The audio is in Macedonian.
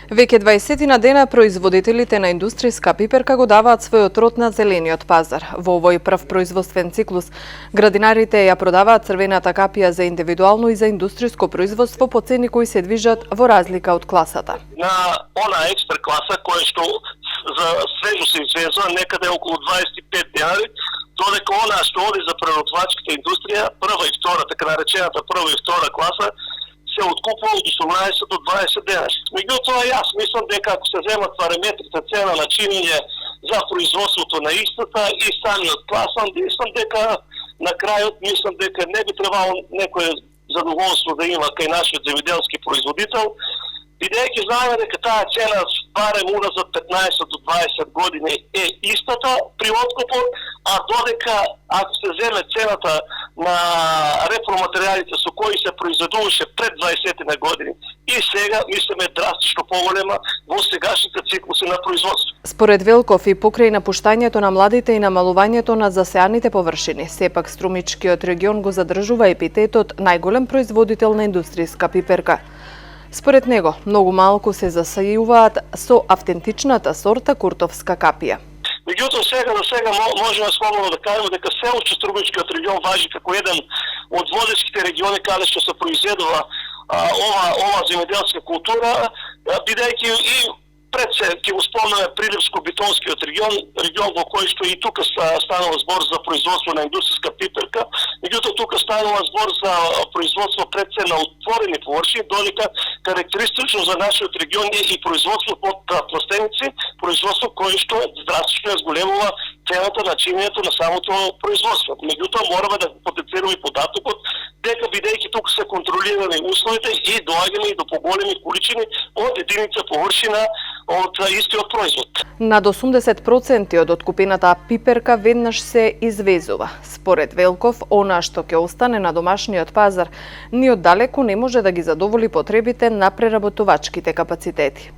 Веќе 20 на дена производителите на индустријска пиперка го даваат својот род на зелениот пазар. Во овој прв производствен циклус, градинарите ја продаваат црвената капија за индивидуално и за индустријско производство по цени кои се движат во разлика од класата. На она експер класа, која што за свежо се извезува некаде околу 25 денари, додека она што оди за преработвачката индустрија, прва и втора, така наречената прва и втора класа, се откупува од 18 до 20 денари. Меѓутоа, јас мислам дека ако се земат параметрите цена на чинење за производството на истата и самиот класан, мислам дека на крајот не би требало некое задоволство да има кај нашиот земјоделски производител, бидејќи знаеме дека таа цена барем уназад 15 до 20 години е истата при откупот, а додека ако се земе цената на репроматеријалите со кои се произведуваше пред 20 на години и сега мислиме драстично поголема во сегашните циклуси на производство. Според Велков и покрај напуштањето на младите и намалувањето на засеаните површини, сепак Струмичкиот регион го задржува епитетот најголем производител на индустријска пиперка. Според него, многу малку се засејуваат со автентичната сорта куртовска капија. Меѓутоа, сега можеме слободно да кажеме дека се уште Струмичкиот регион важи како еден од водечките региони каде што се произведува ова земјоделска култура, бидејќи и пред се ќе го спомнеме Прилепско-битонскиот регион во кој што и тука станува збор за производство на индустријска пиперка, меѓутоа тука станува збор за производство пред се на отворени површини, додека карактеристично за нашиот регион е и производство под пластеници, производство кое што драстично ја зголемува цената на чинењето на самото производство. Меѓутоа мораме да потенцираме и податокот дека бидејќи тука се контролирани условите и доаѓаме и до поголеми количини од единица површина од истиот производ. Над 80% од откупената пиперка веднаш се извезува. Според Велков, она што ќе остане на домашниот пазар ни оддалеку не може да ги задоволи потребите на преработувачките капацитети.